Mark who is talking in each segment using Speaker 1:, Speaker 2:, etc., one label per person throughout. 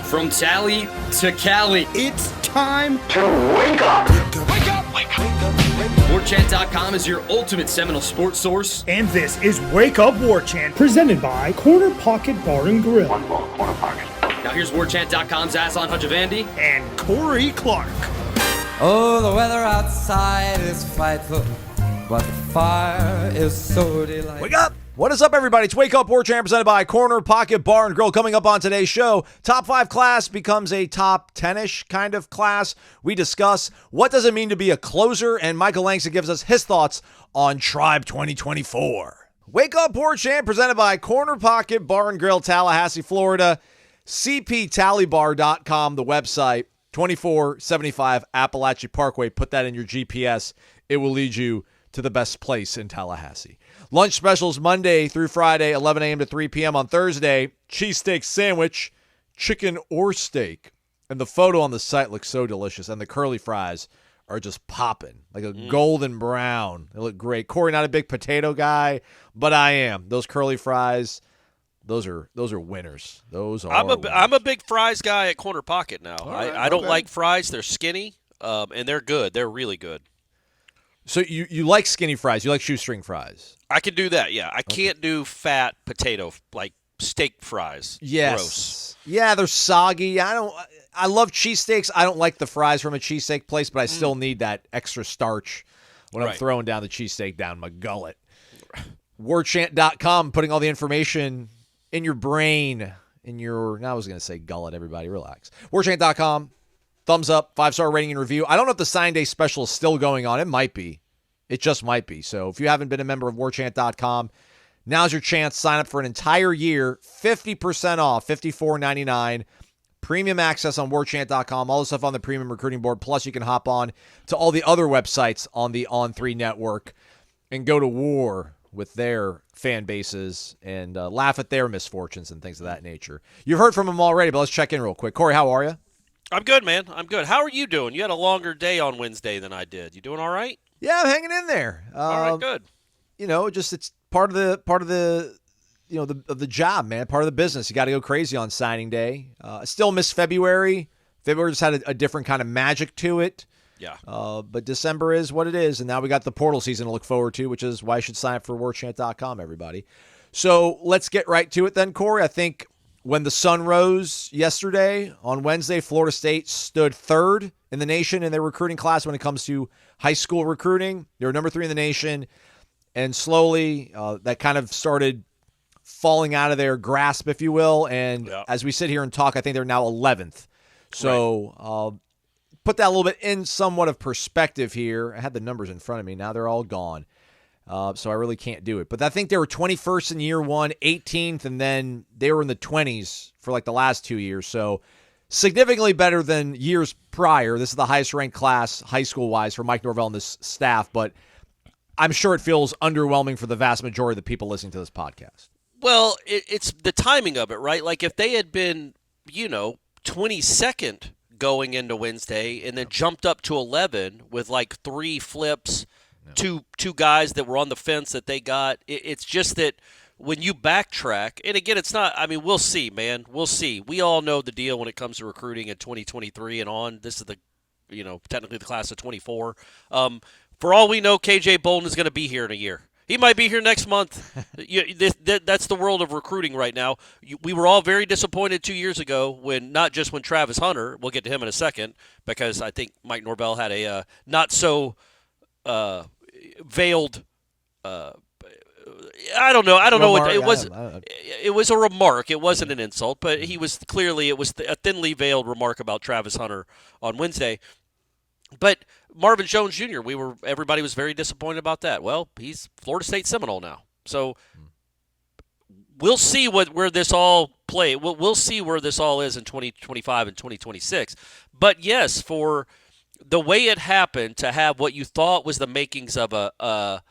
Speaker 1: From Tally to Cali,
Speaker 2: It's time
Speaker 3: to wake up.
Speaker 2: Wake up! Wake up!
Speaker 1: Warchant.com is your ultimate Seminole sports source.
Speaker 2: And this is Wake Up Warchant, presented by Corner Pocket Bar and Grill.
Speaker 3: One more corner pocket.
Speaker 1: Now here's Warchant.com's Aslan Hajavandi.
Speaker 2: And Corey Clark.
Speaker 4: Oh, the weather outside is frightful, but the fire is so delightful.
Speaker 5: Wake up! What is up, everybody? It's Wake Up Warchant, presented by Corner Pocket Bar and Grill. Coming up on today's show, top 5 class becomes a top 10-ish kind of class. We discuss what does it mean to be a closer, and Michael Langston gives us his thoughts on Tribe 2024. Wake Up Warchant, presented by Corner Pocket Bar and Grill, Tallahassee, Florida. CPTallybar.com, the website, 2475 Appalachia Parkway. Put that in your GPS. It will lead you to the best place in Tallahassee. Lunch specials Monday through Friday, 11 a.m. to 3 p.m. on Thursday. Cheesesteak sandwich, chicken or steak. And the photo on the site looks so delicious. And the curly fries are just popping, like a golden brown. They look great. Corey, not a big potato guy, but I am. Those curly fries, those are winners. Those are
Speaker 6: I'm a big fries guy at Corner Pocket now.
Speaker 5: Right,
Speaker 6: I don't like fries. They're skinny, and they're good. They're really good.
Speaker 5: So you like skinny fries. You like shoestring fries.
Speaker 6: I can do that, yeah. I can't do fat potato, like steak fries.
Speaker 5: Yes.
Speaker 6: Gross.
Speaker 5: Yeah, they're soggy. I love cheesesteaks. I don't like the fries from a cheesesteak place, but I still need that extra starch when I'm
Speaker 6: Right.
Speaker 5: throwing down the cheesesteak down my gullet. Warchant.com, putting all the information in your brain, I was going to say gullet, everybody, relax. Warchant.com, thumbs up, 5-star rating and review. I don't know if the sign day special is still going on. It might be. It just might be. So if you haven't been a member of Warchant.com, now's your chance. Sign up for an entire year, 50% off, $54.99. Premium access on Warchant.com, all the stuff on the premium recruiting board. Plus, you can hop on to all the other websites on the On3 network and go to war with their fan bases and laugh at their misfortunes and things of that nature. You've heard from them already, but let's check in real quick. Corey, how are you?
Speaker 6: I'm good, man. I'm good. How are you doing? You had a longer day on Wednesday than I did. You doing all right?
Speaker 5: Yeah, I'm hanging in there.
Speaker 6: All right, good.
Speaker 5: Just it's part of the the job, man. Part of the business. You got to go crazy on signing day. Still miss February. February just had a different kind of magic to it.
Speaker 6: Yeah.
Speaker 5: But December is what it is, and now we got the portal season to look forward to, which is why you should sign up for Warchant.com, everybody. So let's get right to it then, Corey. I think when the sun rose yesterday on Wednesday, Florida State stood third in the nation in their recruiting class when it comes to high school recruiting. They were number 3 in the nation, and slowly that kind of started falling out of their grasp, if you will. And as we sit here and talk, I think they're now 11th. So put that a little bit in somewhat of perspective here. I had the numbers in front of me. Now they're all gone. So I really can't do it. But I think they were 21st in year 1, 18th, and then they were in the 20s for like the last 2 years. So significantly better than years prior. This is the highest ranked class high school-wise for Mike Norvell and this staff, but I'm sure it feels underwhelming for the vast majority of the people listening to this podcast.
Speaker 6: Well, it's the timing of it, right? Like if they had been, 22nd going into Wednesday and then jumped up to 11 with like 3 flips, two guys that were on the fence that they got. It's just that when you backtrack, and again, it's not, we'll see, man. We'll see. We all know the deal when it comes to recruiting in 2023 and on. This is the, technically the class of 24. For all we know, KJ Bolden is going to be here in a year. He might be here next month. That's the world of recruiting right now. We were all very disappointed 2 years ago not just when Travis Hunter, we'll get to him in a second, because I think Mike Norvell had a not so veiled. I don't know what it was. It was a remark. It wasn't an insult, but it was a thinly veiled remark about Travis Hunter on Wednesday. But Marvin Jones Jr., everybody was very disappointed about that. Well, he's Florida State Seminole now, so we'll see where this all play. We'll see where this all is in 2025 and 2026. But yes, for the way it happened to have what you thought was the makings of a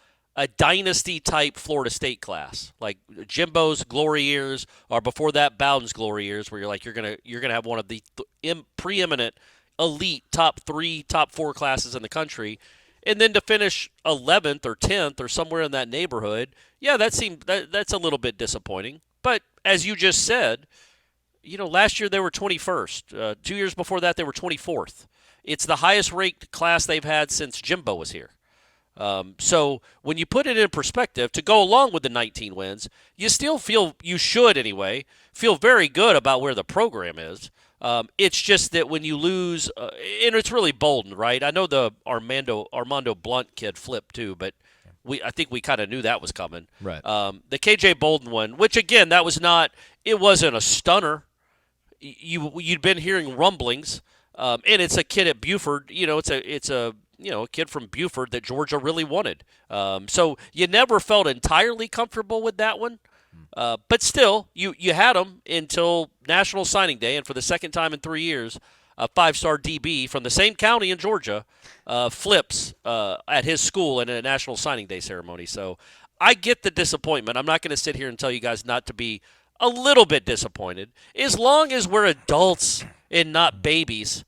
Speaker 6: dynasty-type Florida State class, like Jimbo's glory years, or before that Bowden's glory years, where you're gonna have one of the preeminent elite top 3, top 4 classes in the country, and then to finish 11th or 10th or somewhere in that neighborhood, that's a little bit disappointing. But as you just said, last year they were 21st. 2 years before that, they were 24th. It's the highest ranked class they've had since Jimbo was here. So when you put it in perspective, to go along with the 19 wins, you still you should anyway, feel very good about where the program is. It's just that when you lose, and it's really Bolden, right? I know the Armando Blunt kid flipped too, but I think we kind of knew that was coming.
Speaker 5: Right.
Speaker 6: The KJ Bolden one, which again, it wasn't a stunner. You'd been hearing rumblings, and it's a kid at Buford. It's a kid from Buford that Georgia really wanted. So you never felt entirely comfortable with that one. But still, you had him until National Signing Day, and for the second time in 3 years, a 5-star DB from the same county in Georgia flips at his school in a National Signing Day ceremony. So I get the disappointment. I'm not going to sit here and tell you guys not to be a little bit disappointed. As long as we're adults and not babies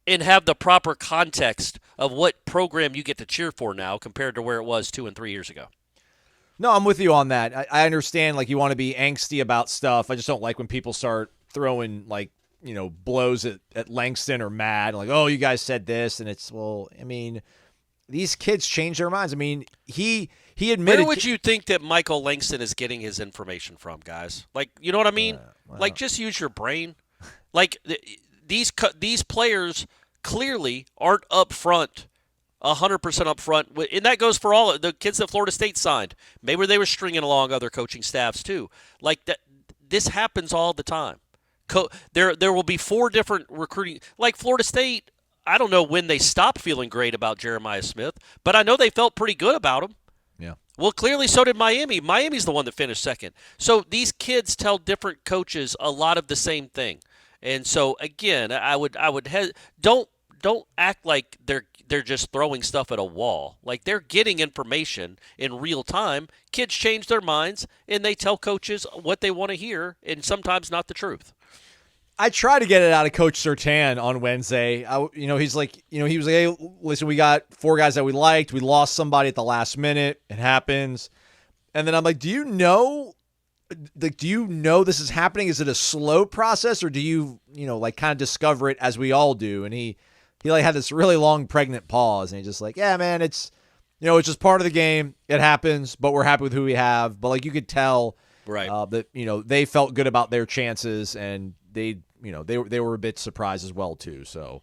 Speaker 6: and have the proper context of what program you get to cheer for now compared to where it was 2 and 3 years ago.
Speaker 5: No, I'm with you on that. I understand, like, you want to be angsty about stuff. I just don't like when people start throwing, like, blows at Langston or mad. Like, oh, you guys said this. And it's, well, I mean, these kids change their minds. I mean, he admitted.
Speaker 6: Where would you think that Michael Langston is getting his information from, guys? Like, you know what I mean? Like, just use your brain. Like, these players clearly aren't up front, 100% up front. And that goes for all the kids that Florida State signed. Maybe they were stringing along other coaching staffs too. Like that, this happens all the time. There will be 4 different recruiting. Like Florida State, I don't know when they stopped feeling great about Jeremiah Smith, but I know they felt pretty good about him.
Speaker 5: Yeah.
Speaker 6: Well, clearly so did Miami. Miami's the one that finished second. So these kids tell different coaches a lot of the same thing. And so again, I would don't act like they're just throwing stuff at a wall. Like, they're getting information in real time. Kids change their minds and they tell coaches what they want to hear, and sometimes not the truth.
Speaker 5: I tried to get it out of Coach Surtan on Wednesday. He's like, he was like, hey, listen, we got 4 guys that we liked. We lost somebody at the last minute. It happens. And then I'm like, do you know this is happening? Is it a slow process, or do you kind of discover it as we all do? And he like had this really long pregnant pause, and he's just like, yeah, man, it's just part of the game. It happens, but we're happy with who we have. But like, you could tell,
Speaker 6: right,
Speaker 5: that they felt good about their chances, and they were a bit surprised as well too. So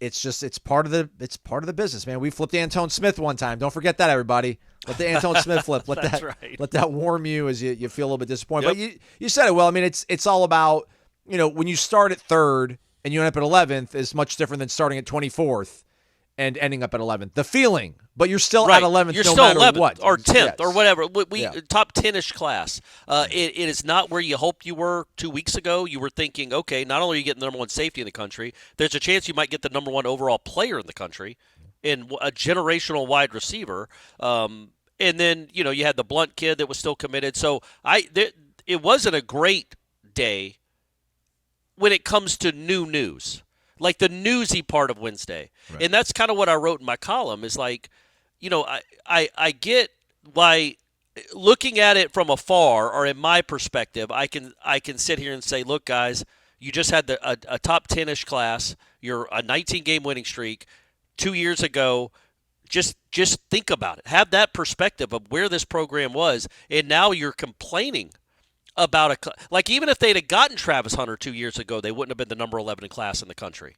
Speaker 5: it's part of the business, man. We flipped Antone Smith one time. Don't forget that, everybody. Let the Antone Smith flip. Let that warm you as you feel a little bit disappointed.
Speaker 6: Yep.
Speaker 5: But you said it well. I mean, it's all about, when you start at 3rd and you end up at 11th is much different than starting at 24th and ending up at 11th. The feeling, but you're still at 11th.
Speaker 6: You're
Speaker 5: no
Speaker 6: still
Speaker 5: matter
Speaker 6: 11th
Speaker 5: what,
Speaker 6: or 10th,
Speaker 5: yes,
Speaker 6: or whatever. We
Speaker 5: yeah.
Speaker 6: Top 10-ish class. It is not where you hoped you were 2 weeks ago. You were thinking, okay, not only are you getting the number 1 safety in the country, there's a chance you might get the number 1 overall player in the country, and a generational wide receiver. And then you had the Blunt kid that was still committed. So it wasn't a great day when it comes to new news. Like the newsy part of Wednesday. Right. And that's kind of what I wrote in my column is like, I get why, looking at it from afar, or in my perspective, I can sit here and say, look, guys, you just had a top 10-ish class. You're a 19-game winning streak 2 years ago. Just think about it. Have that perspective of where this program was, and now you're complaining about like, even if they'd have gotten Travis Hunter 2 years ago, they wouldn't have been the number 11 class in the country.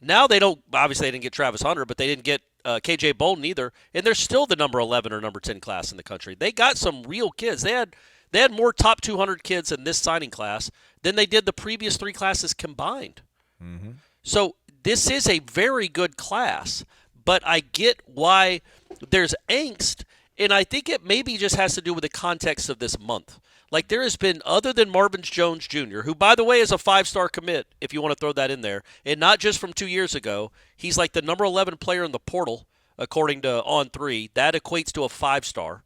Speaker 6: Now they don't. Obviously, they didn't get Travis Hunter, but they didn't get KJ Bolden either, and they're still the number 11 or number 10 class in the country. They got some real kids. They had more top 200 kids in this signing class than they did the previous 3 classes combined. Mm-hmm. So this is a very good class, but I get why there's angst, and I think it maybe just has to do with the context of this month. Like, there has been, other than Marvin Jones Jr., who, by the way, is a 5-star commit, if you want to throw that in there, and not just from 2 years ago. He's like the number 11 player in the portal, according to On3. That equates to a 5-star,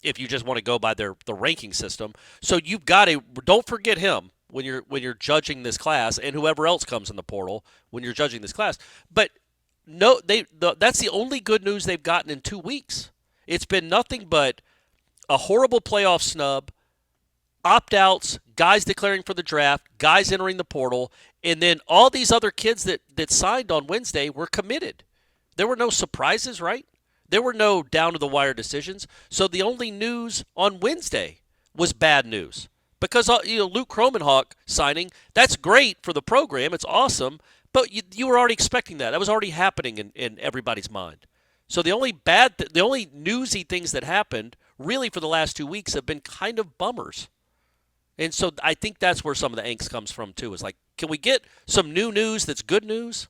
Speaker 6: if you just want to go by the ranking system. So you've got to, don't forget him when you're judging this class, and whoever else comes in the portal when you're judging this class. But no, that's the only good news they've gotten in 2 weeks. It's been nothing but a horrible playoff snub, opt-outs, guys declaring for the draft, guys entering the portal, and then all these other kids that signed on Wednesday were committed. There were no surprises, right? There were no down-to-the-wire decisions. So the only news on Wednesday was bad news. Because Luke Kromenhoek signing, that's great for the program. It's awesome. But you were already expecting that. That was already happening in everybody's mind. So the only newsy things that happened really for the last 2 weeks have been kind of bummers. And so I think that's where some of the angst comes from, too. Is like, can we get some new news that's good news?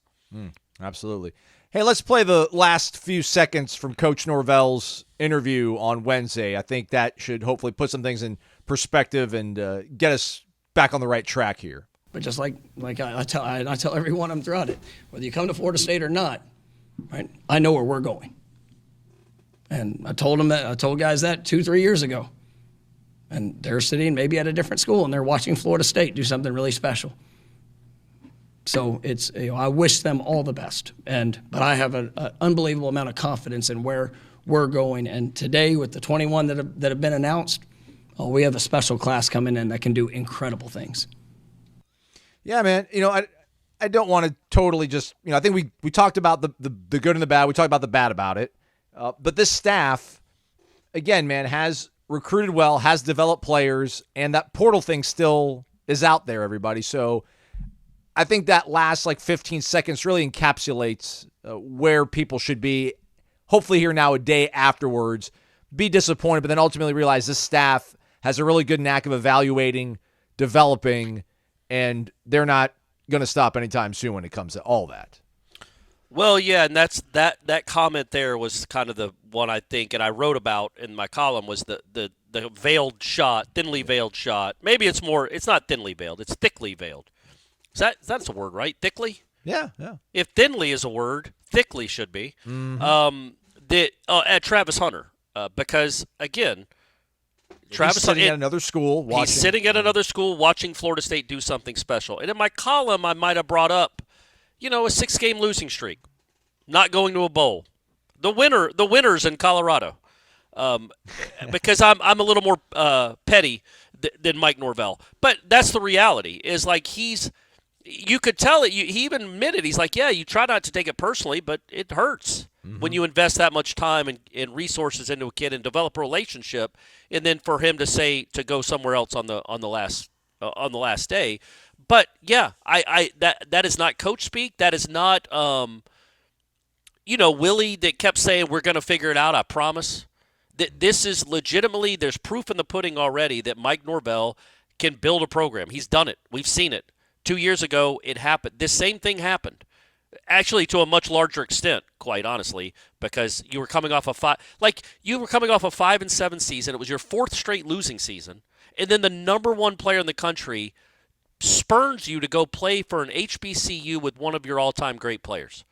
Speaker 5: Absolutely. Hey, let's play the last few seconds from Coach Norvell's interview on Wednesday. I think that should hopefully put some things in perspective and get us back on the right track here.
Speaker 7: But just like I tell everyone I'm throughout it, whether you come to Florida State or not, right? I know where we're going. And I told guys that 2-3 years ago. And they're sitting maybe at a different school and they're watching Florida State do something really special. So it's, I wish them all the best. But I have an unbelievable amount of confidence in where we're going. And today, with the 21 that have been announced, we have a special class coming in that can do incredible things.
Speaker 5: Yeah, man. I don't want to totally just, I think we talked about the good and the bad. We talked about the bad about it. But this staff, again, man, has recruited well, has developed players, and that portal thing still is out there, everybody. So I think that last 15 seconds really encapsulates where people should be. Hopefully here now a day afterwards, be disappointed, but then ultimately realize this staff has a really good knack of evaluating, developing, and they're not going to stop anytime soon when it comes to all that.
Speaker 6: Well, yeah, and that comment there was kind of the one I think, and I wrote about in my column, was the veiled shot, thinly veiled shot. Maybe it's not thinly veiled, it's thickly veiled. That's a word, right? Thickly?
Speaker 5: Yeah.
Speaker 6: If thinly is a word, thickly should be. Mm-hmm. At Travis Hunter, because again, Travis
Speaker 5: sitting at another school.
Speaker 6: He's sitting at another school watching Florida State do something special. And in my column, I might have brought up, a 6-game losing streak, not going to a bowl, the winners in Colorado, because I'm a little more petty than Mike Norvell. But that's the reality. Is you could tell it. He even admitted, he's like, yeah, you try not to take it personally, but it hurts when you invest that much time and resources into a kid and develop a relationship, and then for him to go somewhere else on the last day. But yeah, that is not coach speak. That is not Willie that kept saying we're going to figure it out. I promise. This is legitimately, there's proof in the pudding already that Mike Norvell can build a program. He's done it. We've seen it. 2 years ago, it happened. This same thing happened, actually to a much larger extent, quite honestly, because you were coming off a 5-7 season. It was your fourth straight losing season, and then the number one player in the country spurns you to go play for an HBCU with one of your all-time great players.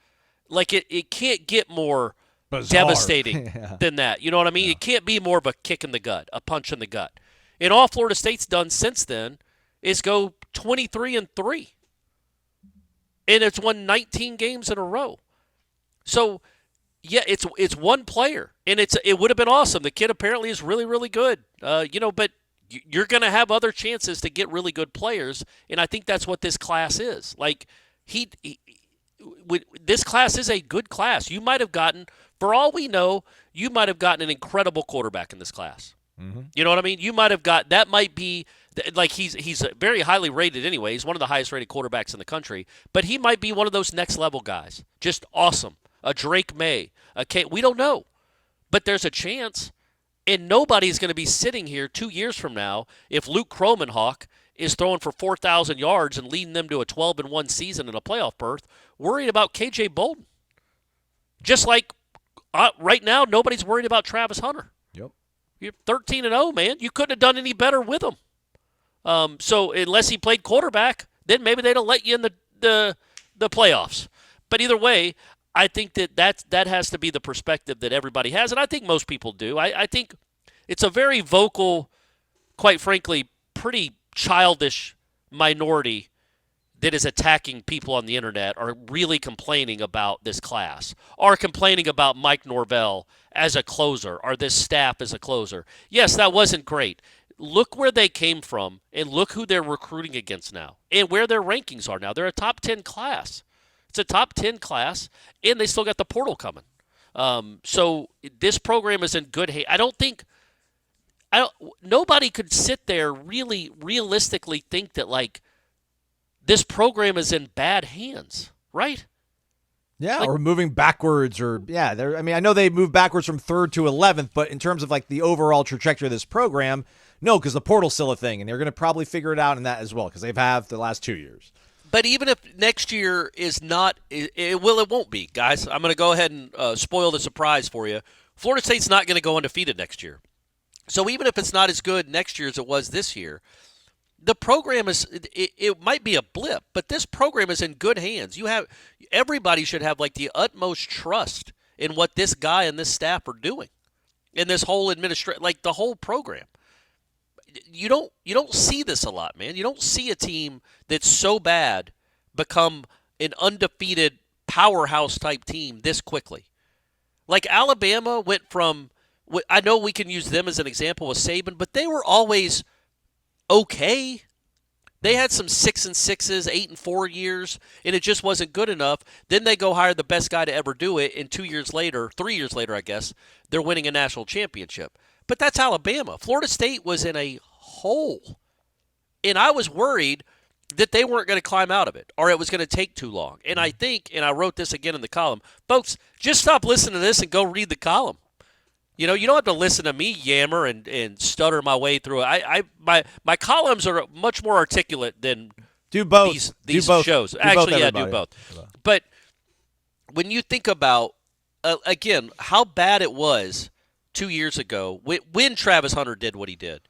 Speaker 6: It can't get more bizarre, devastating than that. You know what I mean? Yeah. It can't be more of a kick in the gut, a punch in the gut. And all Florida State's done since then is go 23-3. And it's won 19 games in a row. So, yeah, it's one player, and it would have been awesome. The kid apparently is really, really good. But you're going to have other chances to get really good players, and I think that's what this class is. This class is a good class. You might have gotten, for all we know, an incredible quarterback in this class. Mm-hmm. You know what I mean? You might have that might be, he's very highly rated anyway. He's one of the highest rated quarterbacks in the country, but he might be one of those next level guys. Just awesome. A Drake May, we don't know, but there's a chance. And nobody's going to be sitting here 2 years from now if Luke Kromenhoek is throwing for 4,000 yards and leading them to a 12-1 season and a playoff berth, worried about KJ Bolden. Just like right now, nobody's worried about Travis Hunter.
Speaker 5: Yep.
Speaker 6: You're 13-0, man. You couldn't have done any better with him. So unless he played quarterback, then maybe they'd have let you in the playoffs. But either way, I think that has to be the perspective that everybody has, and I think most people do. I think it's a very vocal, quite frankly, pretty childish minority that is attacking people on the internet or really complaining about this class or complaining about Mike Norvell as a closer or this staff as a closer. Yes, that wasn't great. look where they came from and look who they're recruiting against now and where their rankings are now. They're a top 10 class. It's a top 10 class, and they still got the portal coming. So this program is in good hands. Nobody could sit there really realistically think that, like, this program is in bad hands, right?
Speaker 5: Yeah,
Speaker 6: like,
Speaker 5: or moving backwards, or I know they moved backwards from 3rd to 11th, but in terms of like the overall trajectory of this program, no, because the portal's still a thing, and they're going to probably figure it out in that as well, because they've had the last 2 years.
Speaker 6: But even if next year is not, it won't be, guys. I'm going to go ahead and spoil the surprise for you. Florida State's not going to go undefeated next year. So even if it's not as good next year as it was this year, the program is, it might be a blip, but this program is in good hands. Everybody should have like the utmost trust in what this guy and this staff are doing, in this whole like the whole program. You don't see this a lot, man. You don't see a team that's so bad become an undefeated powerhouse type team this quickly. Like Alabama went from, I know we can use them as an example with Saban, but they were always okay. They had some 6-6s, 8-4 years, and it just wasn't good enough. Then they go hire the best guy to ever do it, and 3 years later, I guess, they're winning a national championship. But that's Alabama. Florida State was in a hole, and I was worried that they weren't going to climb out of it, or it was going to take too long. And I think, and I wrote this again in the column, folks, just stop listening to this and go read the column. You don't have to listen to me yammer and stutter my way through it. My columns are much more articulate than
Speaker 5: do both.
Speaker 6: These
Speaker 5: do both.
Speaker 6: shows.
Speaker 5: Do
Speaker 6: Actually,
Speaker 5: both,
Speaker 6: do both. But when you think about, again, how bad it was 2 years ago when Travis Hunter did what he did,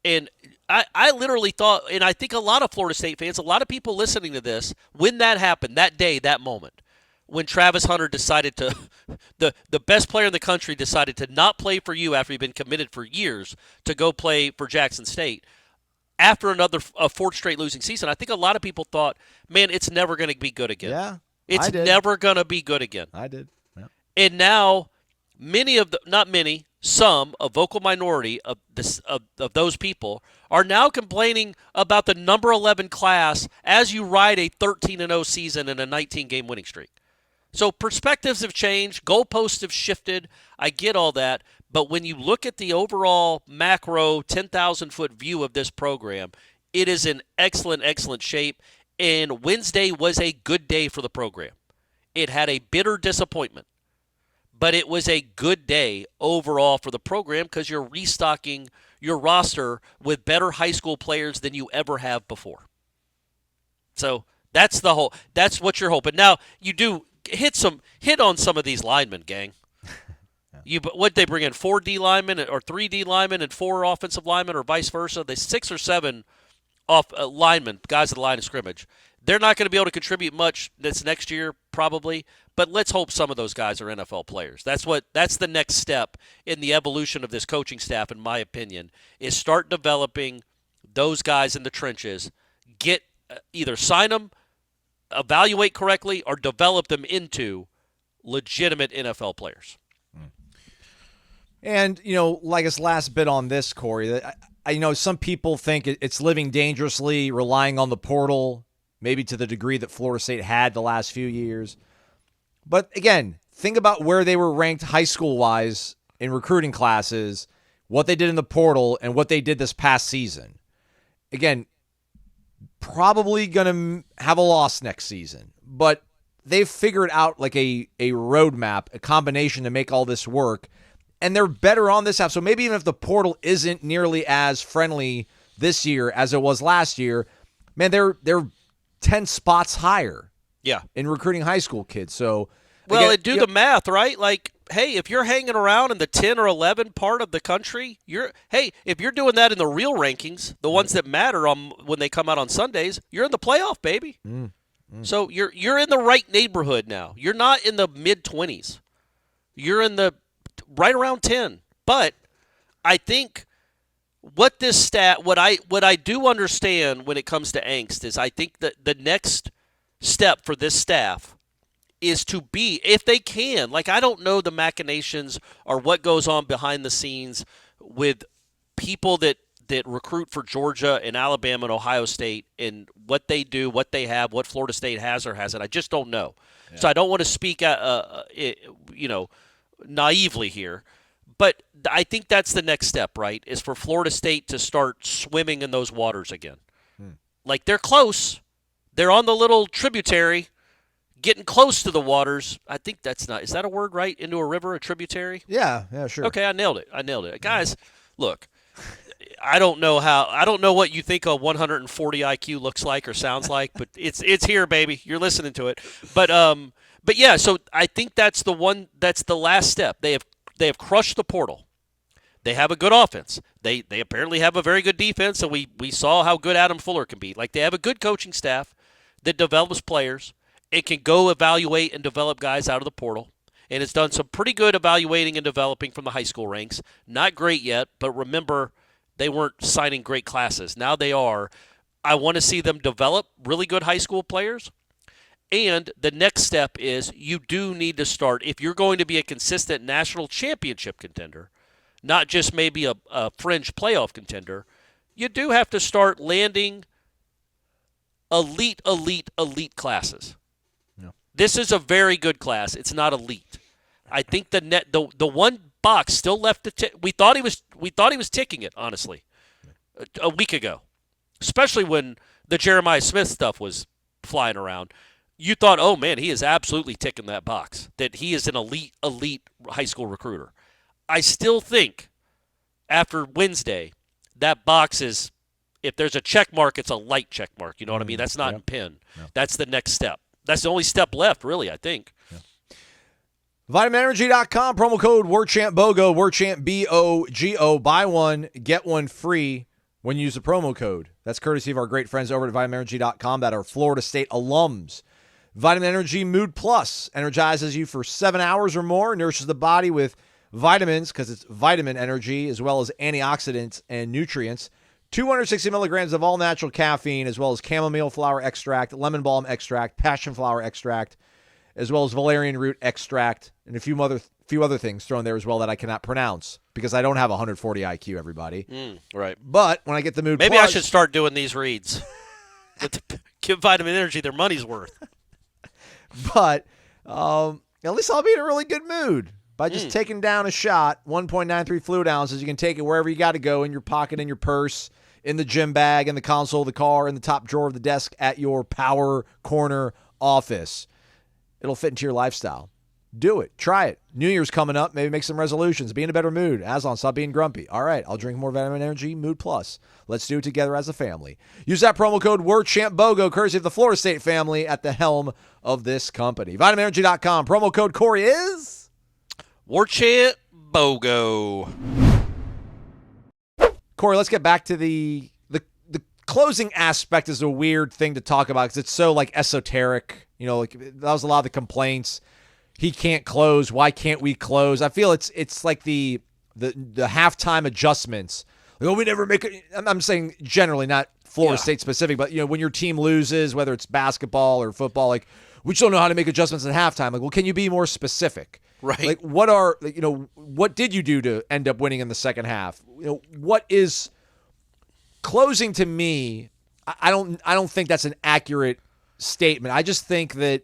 Speaker 6: and I literally thought, and I think a lot of Florida State fans, a lot of people listening to this, when that happened, that day, that moment, when Travis Hunter decided to, the best player in the country decided to not play for you after he'd been committed for years to go play for Jackson State, after a fourth straight losing season, I think a lot of people thought, man, it's never going to be good again.
Speaker 5: Yeah,
Speaker 6: it's never going to be good again.
Speaker 5: I did. Yeah.
Speaker 6: And now, some, a vocal minority of those people are now complaining about the number 11 class as you ride a 13-0 season and a 19-game winning streak. So perspectives have changed, goalposts have shifted. I get all that, but when you look at the overall macro 10,000-foot view of this program, it is in excellent, excellent shape. And Wednesday was a good day for the program. It had a bitter disappointment, but it was a good day overall for the program because you're restocking your roster with better high school players than you ever have before. So that's what you're hoping. Now, you do hit on some of these linemen, gang. What'd they bring in, 4 D linemen or 3 D linemen and 4 offensive linemen, or vice versa? They 6 or 7 linemen, guys at the line of scrimmage. They're not going to be able to contribute much this next year, probably, but let's hope some of those guys are NFL players. That's the next step in the evolution of this coaching staff, in my opinion, is start developing those guys in the trenches, either sign them, evaluate correctly, or develop them into legitimate NFL players.
Speaker 5: And, like his last bit on this, Corey, I know some people think it's living dangerously, relying on the portal, maybe to the degree that Florida State had the last few years. But again, think about where they were ranked high school-wise in recruiting classes, what they did in the portal, and what they did this past season. Again, probably going to have a loss next season, but they've figured out like a roadmap, a combination to make all this work, and they're better on this half. So maybe even if the portal isn't nearly as friendly this year as it was last year, man, they're 10 spots higher.
Speaker 6: Yeah,
Speaker 5: in recruiting high school kids. So,
Speaker 6: well, again, do the math, right? Like, hey, if you're hanging around in the 10 or 11 part of the country, if you're doing that in the real rankings, the ones that matter when they come out on Sundays, you're in the playoff, baby. So you're in the right neighborhood now. You're not in the mid-20s. You're in the right around 10. But I think what I do understand when it comes to angst is I think that the next step for this staff is to be, if they can, like, I don't know the machinations or what goes on behind the scenes with people that that recruit for Georgia and Alabama and Ohio State and what they do, what they have, what Florida State has or hasn't. I just don't know. Yeah. So I don't want to speak, naively here. But I think that's the next step, right, is for Florida State to start swimming in those waters again. Like, they're close. They're on the little tributary, getting close to the waters. I think is that a word, right? Into a river, a tributary?
Speaker 5: Yeah, sure.
Speaker 6: Okay, I nailed it. Guys, look, I don't know what you think a 140 IQ looks like or sounds like, but it's here, baby. You're listening to it. But yeah, so I think that's the last step. They have crushed the portal. They have a good offense. They apparently have a very good defense, and we saw how good Adam Fuller can be. Like, they have a good coaching staff that develops players. It can go evaluate and develop guys out of the portal. And it's done some pretty good evaluating and developing from the high school ranks. Not great yet, but remember, they weren't signing great classes. Now they are. I want to see them develop really good high school players. And the next step is you do need to start, if you're going to be a consistent national championship contender, not just maybe a fringe playoff contender, you do have to start landing elite classes. Yeah. This is a very good class. It's not elite. I think the one box still left to tick. We thought he was ticking it, honestly, a week ago, especially when the Jeremiah Smith stuff was flying around. You thought, oh man, he is absolutely ticking that box, that he is an elite high school recruiter. I still think after Wednesday, that box is, if there's a check mark, it's a light check mark. You know what I mean? That's not in pen. No. That's the next step. That's the only step left, really, I think. Yeah.
Speaker 5: VitaminEnergy.com, promo code WARCHANT BOGO, WARCHANT BOGO. Buy one, get one free when you use the promo code. That's courtesy of our great friends over at VitaminEnergy.com that are Florida State alums. Vitamin Energy Mood Plus energizes you for 7 hours or more, nourishes the body with vitamins because it's vitamin energy, as well as antioxidants and nutrients. 260 milligrams of all-natural caffeine, as well as chamomile flower extract, lemon balm extract, passion flower extract, as well as valerian root extract, and a few other things thrown there as well that I cannot pronounce because I don't have 140 IQ, everybody.
Speaker 6: Right.
Speaker 5: But when I get the Mood
Speaker 6: Maybe
Speaker 5: Plus,
Speaker 6: I should start doing these reads. Give Vitamin Energy their money's worth.
Speaker 5: But at least I'll be in a really good mood by just taking down a shot, 1.93 fluid ounces. You can take it wherever you got to go, in your pocket, in your purse, in the gym bag, in the console of the car, in the top drawer of the desk at your power corner office. It'll fit into your lifestyle. Do it. Try it. New Year's coming up. Maybe make some resolutions. Be in a better mood. Aslan, stop being grumpy. All right, I'll drink more Vitamin Energy Mood Plus. Let's do it together as a family. Use that promo code WARCHANTBOGO, courtesy of the Florida State family at the helm of this company. VitaminEnergy.com. Promo code Corey is
Speaker 6: WARCHANTBOGO.
Speaker 5: Corey, let's get back to the closing aspect. Is a weird thing to talk about because it's so like esoteric. You know, like that was a lot of the complaints. He can't close. Why can't we close? I feel it's like the halftime adjustments. Like, oh, we never make it. I'm saying generally, not Florida State specific, but when your team loses, whether it's basketball or football, like we just don't know how to make adjustments at halftime. Like, well, can you be more specific?
Speaker 6: Right.
Speaker 5: Like, what did you do to end up winning in the second half? What is closing to me? I don't think that's an accurate statement. I just think that,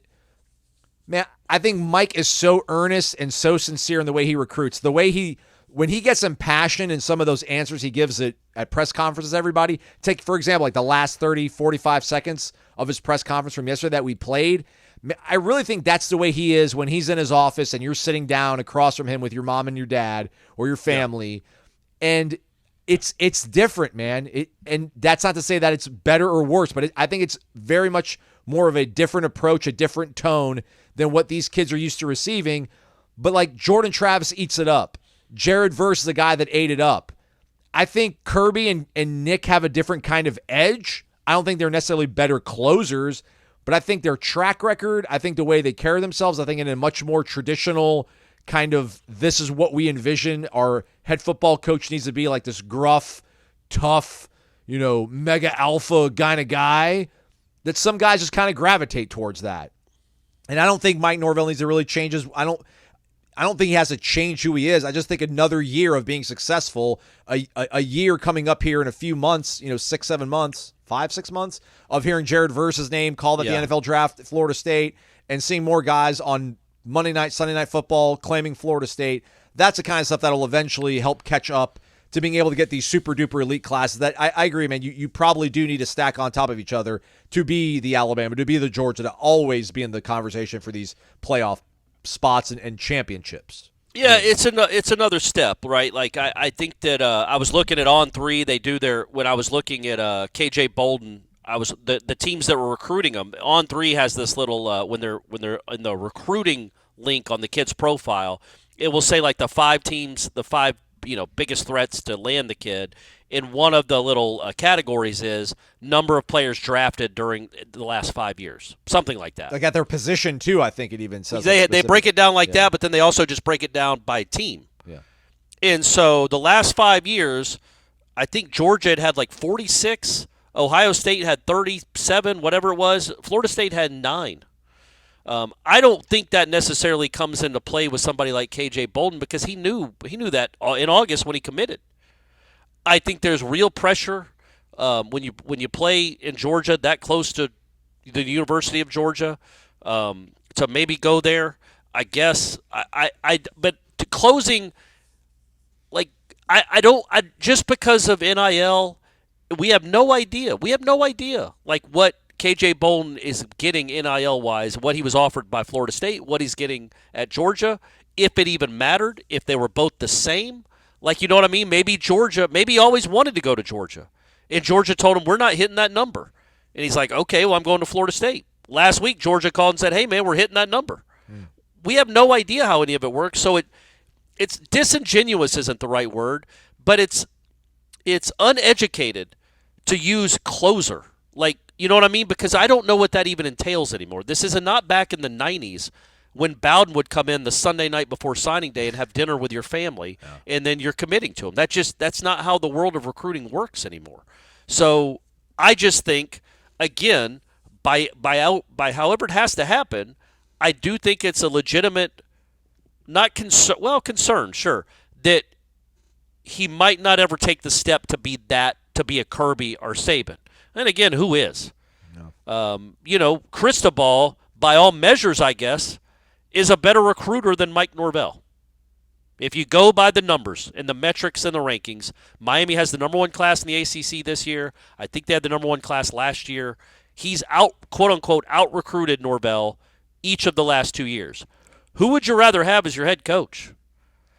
Speaker 5: man, I think Mike is so earnest and so sincere in the way he recruits. The way when he gets impassioned in some of those answers he gives at press conferences, everybody, take, for example, like the last 30, 45 seconds of his press conference from yesterday that we played. I really think that's the way he is when he's in his office and you're sitting down across from him with your mom and your dad or your family. Yeah. And it's different, man. And that's not to say that it's better or worse, but I think it's very much more of a different approach, a different tone than what these kids are used to receiving. But like Jordan Travis eats it up. Jared Verse is a guy that ate it up. I think Kirby and Nick have a different kind of edge. I don't think they're necessarily better closers, but I think their track record, I think the way they carry themselves, I think in a much more traditional kind of, this is what we envision our head football coach needs to be, like this gruff, tough, mega alpha kind of guy, that some guys just kind of gravitate towards that. And I don't think Mike Norvell needs to really change his. I don't think he has to change who he is. I just think another year of being successful, a year coming up here in a few months, 6, 7 months, 5, 6 months of hearing Jared Verse's name called at the NFL draft at Florida State and seeing more guys on Monday night, Sunday night football claiming Florida State. That's the kind of stuff that'll eventually help catch up to being able to get these super duper elite classes. That I agree, man. You probably do need to stack on top of each other to be the Alabama, to be the Georgia, to always be in the conversation for these playoff spots and championships.
Speaker 6: Yeah, it's another step, right? Like I think that I was looking at On3. They do when I was looking at KJ Bolden. I was the teams that were recruiting them. On3 has this little when they're in the recruiting link on the kid's profile, it will say like the 5 teams, the 5 biggest threats to land the kid. In one of the little categories is number of players drafted during the last 5 years, something like that.
Speaker 5: Like at their position too, I think it even says.
Speaker 6: They break it down like that, but then they also just break it down by team.
Speaker 5: Yeah.
Speaker 6: And so the last 5 years, I think Georgia had like 46, Ohio State had 37, whatever it was. Florida State had 9. I don't think that necessarily comes into play with somebody like KJ Bolden because he knew that in August when he committed. I think there's real pressure when you play in Georgia that close to the University of Georgia to maybe go there. I guess but to closing, like I don't just because of NIL, we have no idea. Like what KJ Bolden is getting NIL-wise, what he was offered by Florida State, what he's getting at Georgia, if it even mattered, if they were both the same. Like, you know what I mean? Maybe he always wanted to go to Georgia. And Georgia told him, we're not hitting that number. And he's like, okay, well, I'm going to Florida State. Last week, Georgia called and said, hey, man, we're hitting that number. We have no idea how any of it works. So it's disingenuous isn't the right word, but it's uneducated to use closer. Like, you know what I mean? Because I don't know what that even entails anymore. This is not back in the 90s when Bowden would come in the Sunday night before signing day and have dinner with your family, and then you're committing to him. That's not how the world of recruiting works anymore. So I just think, again, by however it has to happen, I do think it's a legitimate, concern, sure, that he might not ever take the step to be a Kirby or Saban. And again, who is? No. Cristobal, by all measures, I guess, is a better recruiter than Mike Norvell. If you go by the numbers and the metrics and the rankings, Miami has the number 1 class in the ACC this year. I think they had the number 1 class last year. He's quote-unquote, out-recruited Norvell each of the last 2 years. Who would you rather have as your head coach?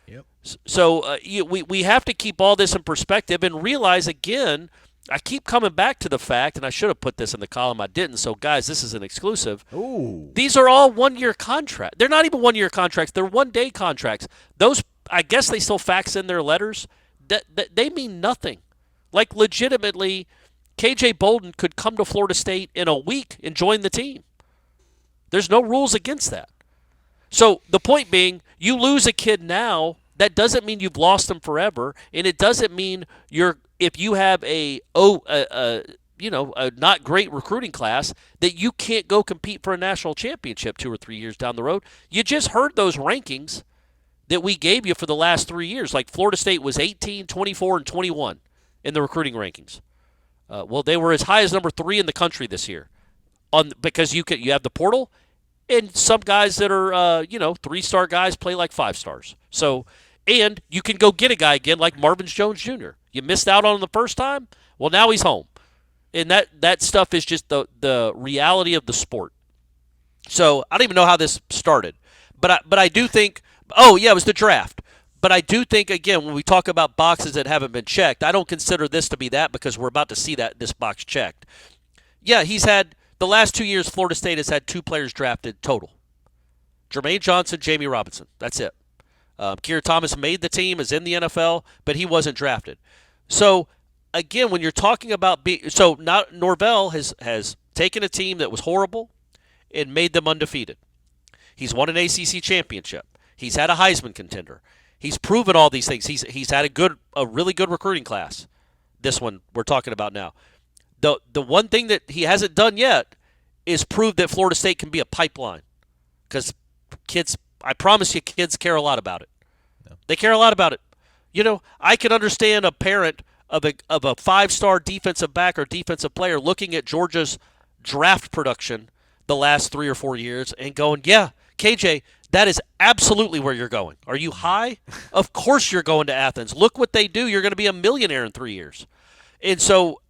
Speaker 5: Yep.
Speaker 6: So we have to keep all this in perspective and realize, again, I keep coming back to the fact, and I should have put this in the column, I didn't, so guys, this is an exclusive.
Speaker 5: Ooh.
Speaker 6: These are all 1-year contracts. They're not even 1-year contracts. They're 1-day contracts. Those, I guess they still fax in their letters. They mean nothing. Like, legitimately, KJ Bolden could come to Florida State in a week and join the team. There's no rules against that. So the point being, you lose a kid now, that doesn't mean you've lost him forever, and it doesn't mean if you have a not great recruiting class, that you can't go compete for a national championship 2 or 3 years down the road. You just heard those rankings that we gave you for the last 3 years. Like Florida State was 18, 24, and 21 in the recruiting rankings. Well, they were as high as number 3 in the country this year, because you have the portal, and some guys that are 3-star guys play like 5 stars. So, and you can go get a guy again like Marvin Jones Jr. You missed out on him the first time. Well, now he's home, and that stuff is just the reality of the sport. So I don't even know how this started, but I do think. Oh yeah, it was the draft. But I do think, again, when we talk about boxes that haven't been checked, I don't consider this to be that because we're about to see this box checked. Yeah, he's had the last 2 years. Florida State has had 2 players drafted total: Jermaine Johnson, Jamie Robinson. That's it. Keir Thomas made the team, is in the NFL, but he wasn't drafted. So, again, when you're talking about Norvell has taken a team that was horrible and made them undefeated. He's won an ACC championship. He's had a Heisman contender. He's proven all these things. He's had a really good recruiting class. This one we're talking about now. The one thing that he hasn't done yet is prove that Florida State can be a pipeline, because kids I promise you, kids care a lot about it. Yeah. They care a lot about it. I can understand a parent of a 5-star defensive back or defensive player looking at Georgia's draft production the last 3 or 4 years and going, yeah, KJ, that is absolutely where you're going. Are you high? Of course you're going to Athens. Look what they do. You're going to be a millionaire in 3 years. And so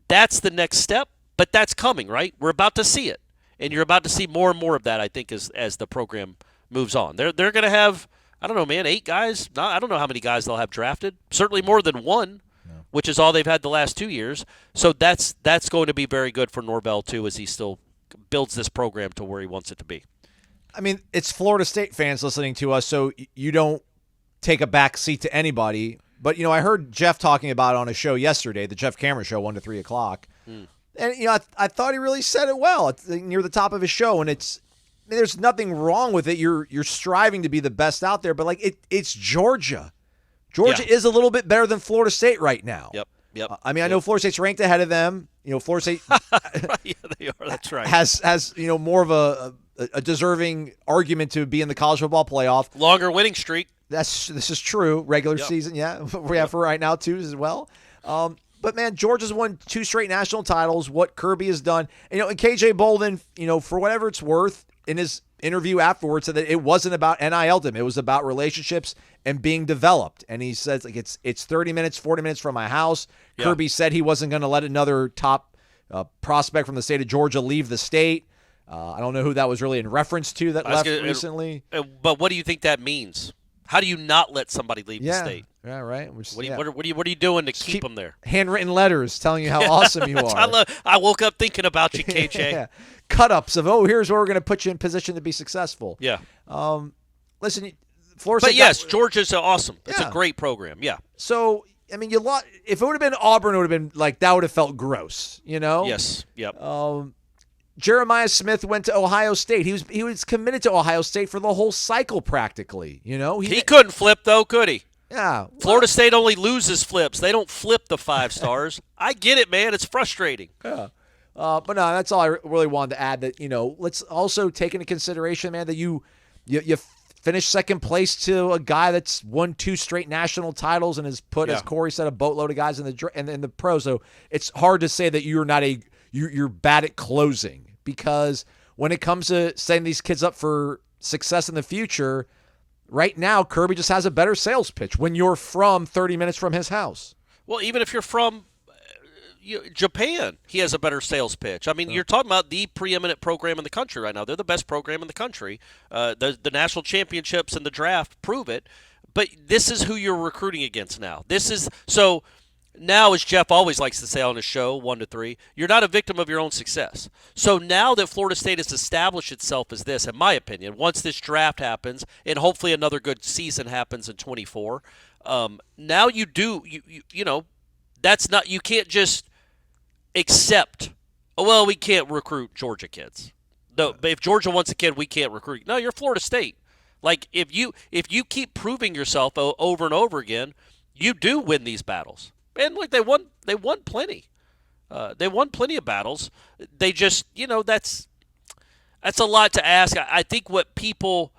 Speaker 6: that's the next step, but that's coming, right? We're about to see it. And you're about to see more and more of that, I think, as the program moves on. They're going to have, I don't know, man, 8 guys. I don't know how many guys they'll have drafted. Certainly more than 1, which is all they've had the last 2 years. So that's going to be very good for Norvell, too, as he still builds this program to where he wants it to be.
Speaker 5: I mean, it's Florida State fans listening to us, so you don't take a back seat to anybody. But, I heard Jeff talking about it on a show yesterday, the Jeff Cameron show, 1 to 3 o'clock. And, I thought he really said it well near the top of his show. And there's nothing wrong with it. You're striving to be the best out there. But, it's Georgia. Georgia is a little bit better than Florida State right now.
Speaker 6: Yep.
Speaker 5: I know Florida State's ranked ahead of them. Florida State
Speaker 6: yeah, they are. That's right.
Speaker 5: has more of a deserving argument to be in the college football playoff.
Speaker 6: Longer winning streak.
Speaker 5: This is true. Regular season, yeah. We have for right now too as well. But man, Georgia's won 2 straight national titles. What Kirby has done, and KJ Bolden, for whatever it's worth, in his interview afterwards, said that it wasn't about NIL to him. It was about relationships and being developed. And he says it's 30 minutes, 40 minutes from my house. Yeah. Kirby said he wasn't going to let another top prospect from the state of Georgia leave the state. I don't know who that was really in reference to that left recently.
Speaker 6: But what do you think that means? How do you not let somebody leave the state?
Speaker 5: Yeah, right.
Speaker 6: What are you doing to keep them there?
Speaker 5: Handwritten letters telling you how awesome you are.
Speaker 6: I woke up thinking about you, KJ.
Speaker 5: Yeah. Cut-ups of, here's where we're going to put you in position to be successful.
Speaker 6: Yeah.
Speaker 5: Listen, Florida State.
Speaker 6: But yes, Georgia's awesome. It's a great program. Yeah.
Speaker 5: So, I mean, you lost. If it would have been Auburn, it would have been that would have felt gross,
Speaker 6: Yes. Yep.
Speaker 5: Jeremiah Smith went to Ohio State. He was committed to Ohio State for the whole cycle practically.
Speaker 6: He couldn't flip though, could he?
Speaker 5: Yeah.
Speaker 6: Florida State only loses flips. They don't flip the 5 stars. I get it, man. It's frustrating.
Speaker 5: Yeah. But no, that's all I really wanted to add. That let's also take into consideration, man, that you finished second place to a guy that's won 2 straight national titles and has put, as Corey said, a boatload of guys in the pros. So it's hard to say that you're bad at closing. Because when it comes to setting these kids up for success in the future, right now, Kirby just has a better sales pitch when you're from 30 minutes from his house.
Speaker 6: Well, even if you're from Japan, he has a better sales pitch. I mean, you're talking about the preeminent program in the country right now. They're the best program in the country. The national championships and the draft prove it. But this is who you're recruiting against now. Now, as Jeff always likes to say on his show, 1 to 3, you're not a victim of your own success. So now that Florida State has established itself as this, in my opinion, once this draft happens and hopefully another good season happens in 24, now you that's not, you can't just accept, we can't recruit Georgia kids. No, but if Georgia wants a kid, we can't recruit. No, you're Florida State. If you keep proving yourself over and over again, you do win these battles. And they won plenty. They won plenty of battles. They just, that's a lot to ask. I think what people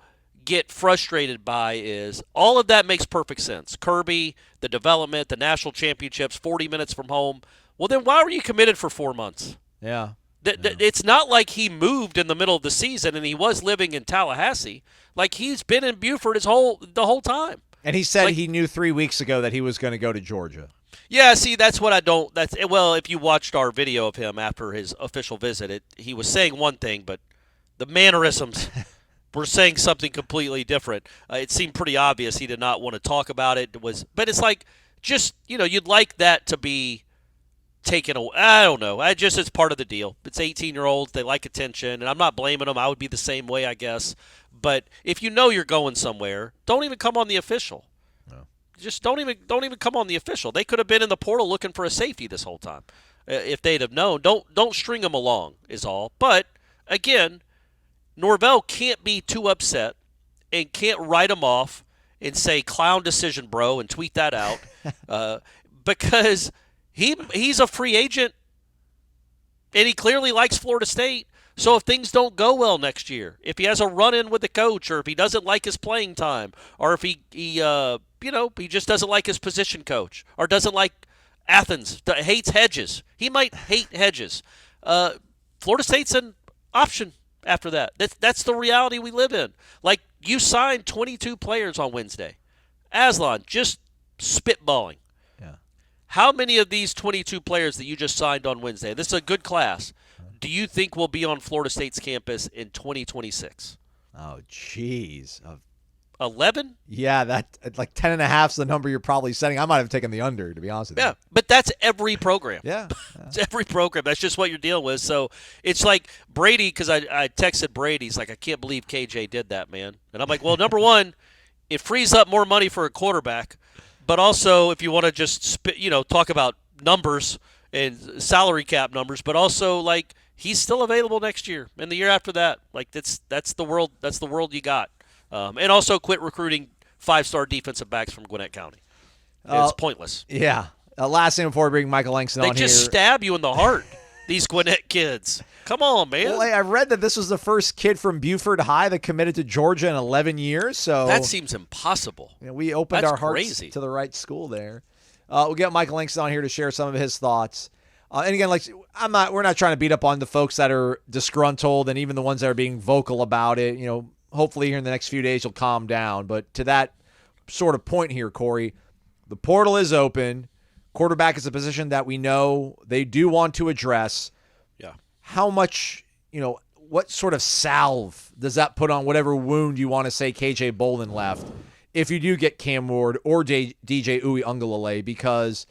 Speaker 6: get frustrated by is all of that makes perfect sense. Kirby, the development, the national championships, 40 minutes from home. Well, then why were you committed for 4 months?
Speaker 5: Yeah.
Speaker 6: It's not like he moved in the middle of the season and he was living in Tallahassee. He's been in Buford the whole time.
Speaker 5: And he said he knew 3 weeks ago that he was going to go to Georgia.
Speaker 6: Yeah, see, that's what I don't. If you watched our video of him after his official visit, he was saying one thing, but the mannerisms were saying something completely different. It seemed pretty obvious he did not want to talk about it. But it's you'd like that to be taken away. I don't know. It's part of the deal. It's 18-year-olds. They like attention, and I'm not blaming them. I would be the same way, I guess. But if you're going somewhere, don't even come on the official. Just don't even come on the official. They could have been in the portal looking for a safety this whole time if they'd have known. Don't string them along is all. But again, Norvell can't be too upset and can't write them off and say clown decision, bro, and tweet that out because he's a free agent and he clearly likes Florida State. So if things don't go well next year, if he has a run-in with the coach, or if he doesn't like his playing time, or if he just doesn't like his position coach, or doesn't like Athens, hates Hedges. He might hate Hedges. Florida State's an option after that. That's the reality we live in. Like, you signed 22 players on Wednesday. Aslan, just spitballing.
Speaker 5: Yeah.
Speaker 6: How many of these 22 players that you just signed on Wednesday, this is a good class, do you think will be on Florida State's campus in 2026?
Speaker 5: Oh, jeez.
Speaker 6: 11?
Speaker 5: Yeah, that like 10.5 is the number you're probably setting. I might have taken the under, to be honest with you.
Speaker 6: Yeah, but that's every program.
Speaker 5: Yeah.
Speaker 6: It's every program. That's just what you're dealing with. So it's like Brady, because I texted Brady. He's like, I can't believe KJ did that, man. And I'm like, well, number one, it frees up more money for a quarterback. But also, if you want to just talk about numbers and salary cap numbers, but also like he's still available next year and the year after that. Like that's the world. That's the world you got. And also quit recruiting 5-star defensive backs from Gwinnett County. It's pointless.
Speaker 5: Yeah. Last thing before we bring Michael Langston on here.
Speaker 6: They just stab you in the heart, these Gwinnett kids. Come on, man.
Speaker 5: Well, I read that this was the first kid from Buford High that committed to Georgia in 11 years. So
Speaker 6: that seems impossible.
Speaker 5: We opened our hearts
Speaker 6: crazy.
Speaker 5: to the right school there. We'll get Michael Langston on here to share some of his thoughts. And again, like we're not trying to beat up on the folks that are disgruntled and even the ones that are being vocal about it. Hopefully here in the next few days you'll calm down. But to that sort of point here, Corey, the portal is open. Quarterback is a position that we know they do want to address.
Speaker 6: Yeah. How
Speaker 5: much, what sort of salve does that put on whatever wound you want to say KJ Bolden left if you do get Cam Ward or DJ Uiagalelei? Because,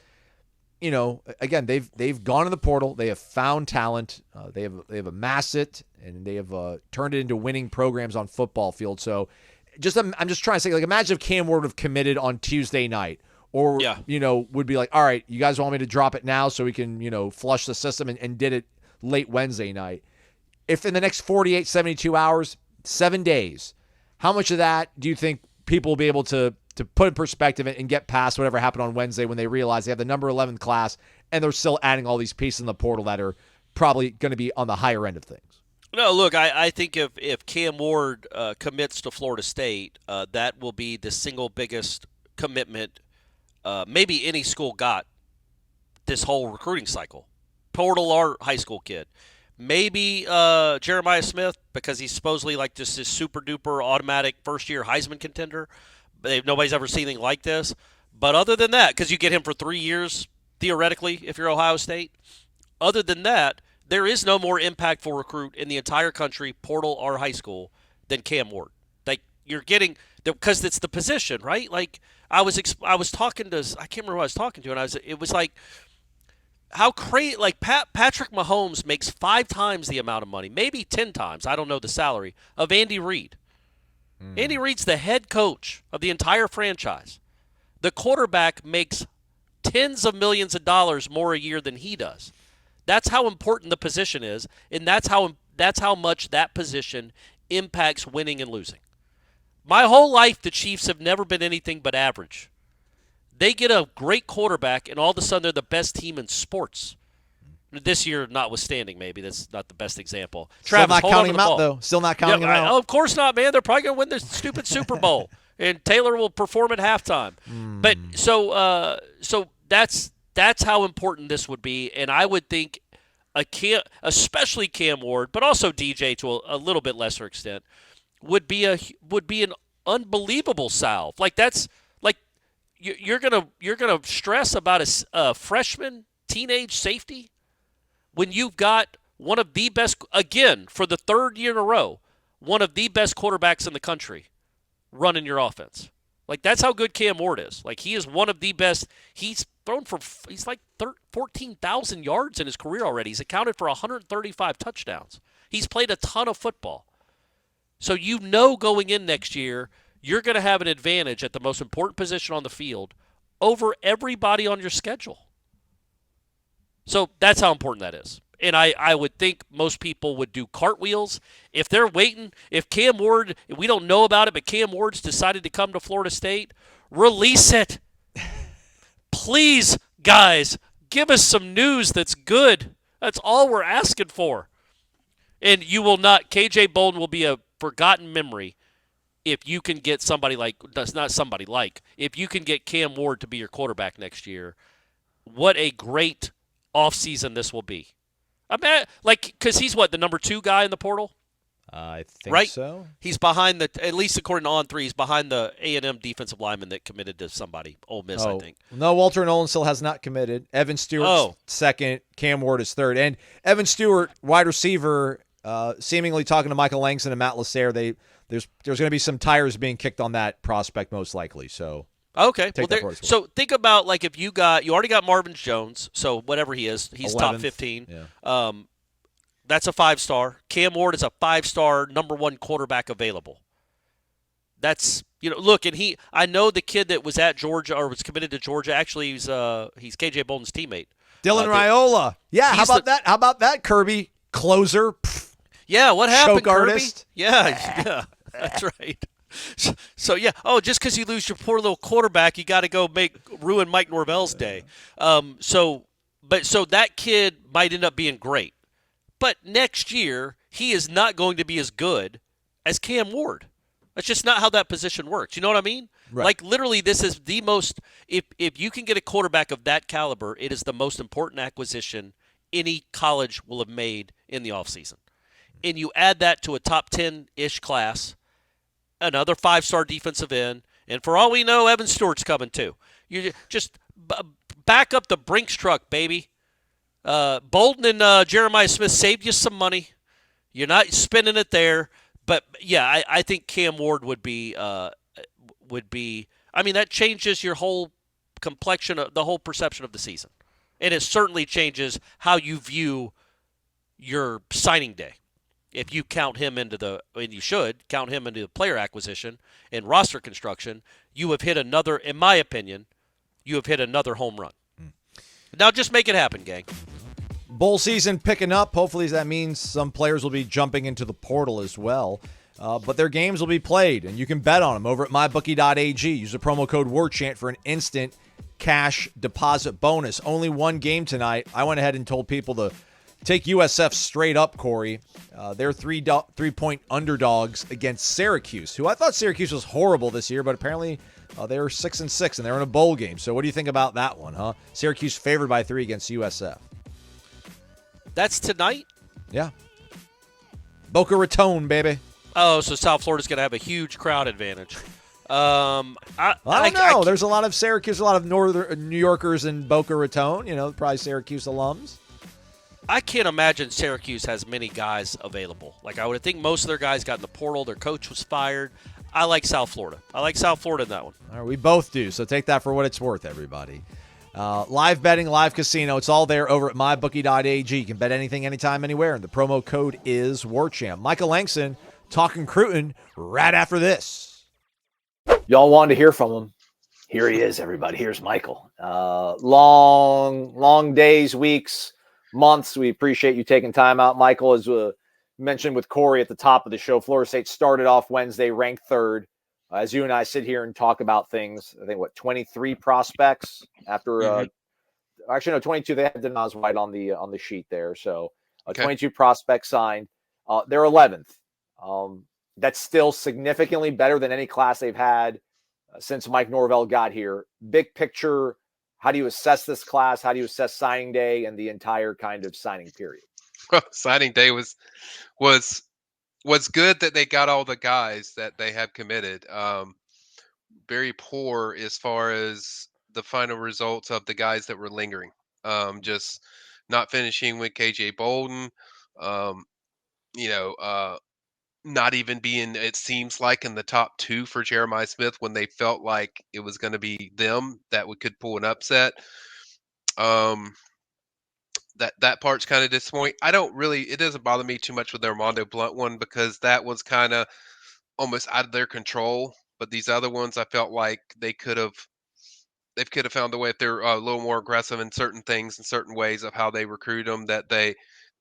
Speaker 5: again, they've gone in the portal. They have found talent. They have amassed it, and they have turned it into winning programs on football field. So I'm just trying to say, like, imagine if Cam Ward would have committed on Tuesday night. Or, would be like, all right, you guys want me to drop it now so we can, flush the system and did it late Wednesday night. If in the next 48, 72 hours, 7 days, how much of that do you think people will be able to put in perspective and get past whatever happened on Wednesday when they realize they have the number 11 class and they're still adding all these pieces in the portal that are probably going to be on the higher end of things?
Speaker 6: No, look, I think if Cam Ward commits to Florida State, that will be the single biggest commitment maybe any school got this whole recruiting cycle. Portal or high school kid. Maybe Jeremiah Smith, because he's supposedly like just this super-duper automatic first-year Heisman contender. Nobody's ever seen anything like this. But other than that, because you get him for 3 years, theoretically, if you're Ohio State, other than that, there is no more impactful recruit in the entire country, portal or high school, than Cam Ward. Like, you're getting – because it's the position, right? Like, I was talking to – I can't remember who I was talking to, and it was like – how crazy, like Patrick Mahomes makes 5 times the amount of money, maybe 10 times, I don't know the salary, of Andy Reid. Andy Reid's the head coach of the entire franchise. The quarterback makes tens of millions of dollars more a year than he does. That's how important the position is, and that's how much that position impacts winning and losing. My whole life, the Chiefs have never been anything but average. They get a great quarterback, and all of a sudden they're the best team in sports. This year, notwithstanding, maybe that's not the best example.
Speaker 5: Still
Speaker 6: Travis,
Speaker 5: not counting them out, though. Still not counting them out.
Speaker 6: Of course not, man. They're probably going to win this stupid Super Bowl, and Taylor will perform at halftime. But so that's how important this would be, and I would think especially Cam Ward, but also DJ to a little bit lesser extent, would be an unbelievable salve. Like that's. You're gonna stress about a freshman teenage safety when you've got one of the best, again for the 3rd year in a row, one of the best quarterbacks in the country running your offense. Like that's how good Cam Ward is. Like he is one of the best. He's like 14,000 yards in his career already. He's accounted for 135 touchdowns. He's played a ton of football. So going in next year, you're going to have an advantage at the most important position on the field over everybody on your schedule. So that's how important that is. And I would think most people would do cartwheels. If they're waiting, if Cam Ward, we don't know about it, but Cam Ward's decided to come to Florida State, release it. Please, guys, give us some news that's good. That's all we're asking for. And you will not. KJ Bolden will be a forgotten memory if you can get somebody like that's not somebody like if you can get Cam Ward to be your quarterback next year. What a great offseason this will be. I mean, because he's the number 2 guy in the portal.
Speaker 5: I think
Speaker 6: right?
Speaker 5: so.
Speaker 6: He's behind at least according to On3, he's behind the A&M defensive lineman that committed to somebody, Ole Miss, I think.
Speaker 5: No, Walter Nolan still has not committed. Evan Stewart's second. Cam Ward is third. And Evan Stewart, wide receiver, seemingly talking to Michael Langston and Matt Lasser, there's going to be some tires being kicked on that prospect most likely. So
Speaker 6: okay, so think about if you already got Marvin Jones, so whatever he is, he's 11th, top 15.
Speaker 5: Yeah.
Speaker 6: That's a 5-star. Cam Ward is a 5-star number 1 quarterback available. That's look, and I know the kid that was at Georgia or was committed to Georgia. Actually, he's KJ Bolden's teammate,
Speaker 5: Dylan Raiola. Yeah, how about that? How about that, Kirby closer? Pfft.
Speaker 6: Yeah, what happened, Kirby?
Speaker 5: Artist.
Speaker 6: Yeah, that's right. So yeah. Oh, just because you lose your poor little quarterback, you got to go ruin Mike Norvell's day. So that kid might end up being great. But next year, he is not going to be as good as Cam Ward. That's just not how that position works. You know what I mean?
Speaker 5: Right.
Speaker 6: Literally, this is the most – if you can get a quarterback of that caliber, it is the most important acquisition any college will have made in the offseason. And you add that to a top 10-ish class, another 5-star defensive end, and for all we know, Evan Stewart's coming too. You just back up the Brinks truck, baby. Bolden and Jeremiah Smith saved you some money. You're not spending it there, but yeah, I think Cam Ward would be. I mean, that changes your whole complexion, the whole perception of the season, and it certainly changes how you view your signing day. If you count him and you should count him into the player acquisition and roster construction, you have hit another. In my opinion, you have hit another home run. Now just make it happen, gang.
Speaker 5: Bowl season picking up. Hopefully that means some players will be jumping into the portal as well. But their games will be played, and you can bet on them over at mybookie.ag. Use the promo code WARCHANT for an instant cash deposit bonus. Only one game tonight. I went ahead and told people to take USF straight up, Corey. They're 3-point underdogs against Syracuse, who I thought Syracuse was horrible this year, but apparently they were 6-6, and they're in a bowl game. So what do you think about that one, huh? Syracuse favored by 3 against USF.
Speaker 6: That's tonight?
Speaker 5: Yeah. Boca Raton, baby.
Speaker 6: Oh, so South Florida's going to have a huge crowd advantage.
Speaker 5: I don't know. There's a lot of Syracuse, a lot of Northern New Yorkers in Boca Raton, probably Syracuse alums.
Speaker 6: I can't imagine Syracuse has many guys available. I would think most of their guys got in the portal. Their coach was fired. I like South Florida. I like South Florida in that one.
Speaker 5: All right, we both do, so take that for what it's worth, everybody. Live betting, live casino, it's all there over at mybookie.ag. You can bet anything, anytime, anywhere, and the promo code is WARCHAMP. Michael Langston talking Cruton right after this.
Speaker 3: Y'all wanted to hear from him. Here he is, everybody. Here's Michael. Long days, weeks, months. We appreciate you taking time out, Michael. As mentioned with Corey at the top of the show, Florida State started off Wednesday ranked 3rd. As you and I sit here and talk about things, I think 23 prospects after actually no 22. They had Denaz White on the sheet there, so 22 prospects signed. They're 11th. That's still significantly better than any class they've had since Mike Norvell got here. Big picture, how do you assess this class? How do you assess signing day and the entire kind of signing period?
Speaker 8: Well, signing day was good that they got all the guys that they have committed. Very poor as far as the final results of the guys that were lingering. Just not finishing with KJ Bolden. Not even being, it seems like, in the top 2 for Jeremiah Smith when they felt like it was going to be them that could pull an upset. That part's kind of disappointing. It doesn't bother me too much with the Armando Blunt one because that was kind of almost out of their control. But these other ones, I felt like they could have found a way, if they're a little more aggressive in certain things, in certain ways of how they recruit them, that they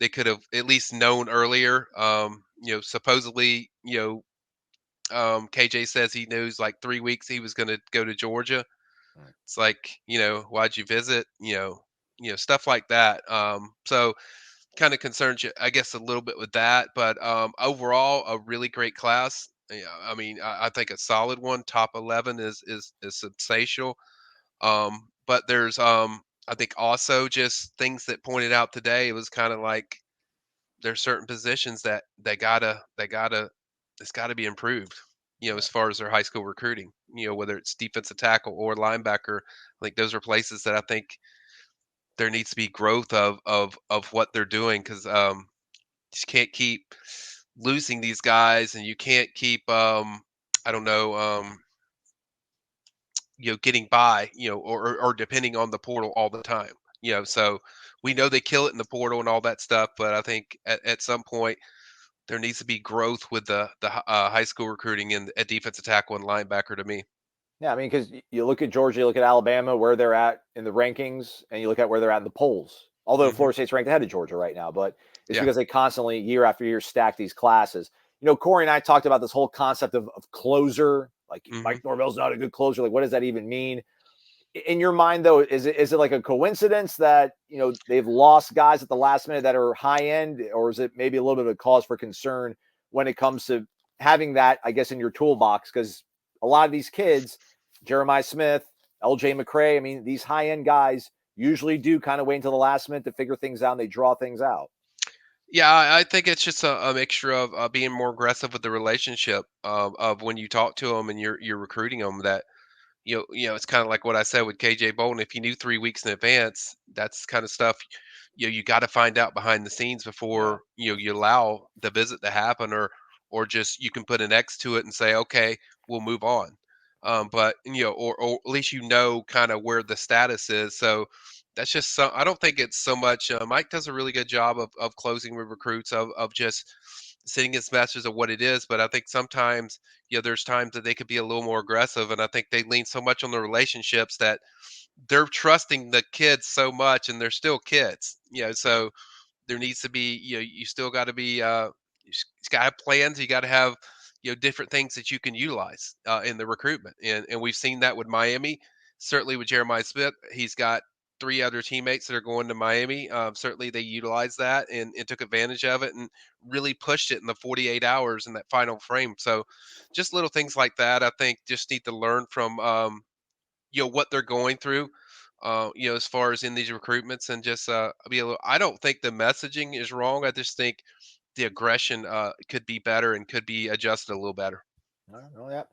Speaker 8: could have at least known earlier. Supposedly, KJ says he knows 3 weeks he was going to go to Georgia. It's why'd you visit? Stuff like that. So kind of concerns you, I guess, a little bit with that. But overall, a really great class. Yeah, I mean, I think a solid one. Top 11 is sensational. But there's I think also just things that pointed out today. It was kind of like there's certain positions that it's gotta be improved. As far as their high school recruiting. Whether it's defensive tackle or linebacker. I think those are places that I think there needs to be growth of what they're doing because just can't keep losing these guys, and you can't keep I don't know getting by or depending on the portal all the time. So we know they kill it in the portal and all that stuff, but I think at some point there needs to be growth with the high school recruiting in at defensive tackle and linebacker to me.
Speaker 3: Yeah, I mean, because you look at Georgia, you look at Alabama, where they're at in the rankings, and you look at where they're at in the polls. Although Florida State's ranked ahead of Georgia right now, but it's
Speaker 8: Yeah.
Speaker 3: because they constantly, year after year, stack these classes. Corey and I talked about this whole concept of closer. Like Mike Norvell's not a good closer. Like, what does that even mean? In your mind, though, is it like a coincidence that they've lost guys at the last minute that are high end, or is it maybe a little bit of a cause for concern when it comes to having that, I guess, in your toolbox? Because a lot of these kids, Jeremiah Smith, LJ McCray, I mean, these high end guys usually do kind of wait until the last minute to figure things out, and they draw things out.
Speaker 8: Yeah, I think it's just a mixture of being more aggressive with the relationship of when you talk to them and you're recruiting them. That it's kind of like what I said with KJ Bolton. If you knew 3 weeks in advance, that's kind of stuff you got to find out behind the scenes before you allow the visit to happen, or just you can put an X to it and say, okay, we'll move on. But or at least kind of where the status is. So that's just so. I don't think it's so much. Mike does a really good job of closing with recruits of just sending his message of what it is. But I think sometimes there's times that they could be a little more aggressive, and I think they lean so much on the relationships that they're trusting the kids so much, and they're still kids. So there needs to be you still got to be you got to have plans. You got to have different things that you can utilize in the recruitment, and we've seen that with Miami. Certainly with Jeremiah Smith, he's got 3 other teammates that are going to Miami. Certainly they utilized that and took advantage of it and really pushed it in the 48 hours in that final frame. So just little things like that, I think, just need to learn from what they're going through. As far as in these recruitments, and just be a little. I don't think the messaging is wrong. I just think the aggression could be better and could be adjusted a little better.
Speaker 3: Oh, yeah.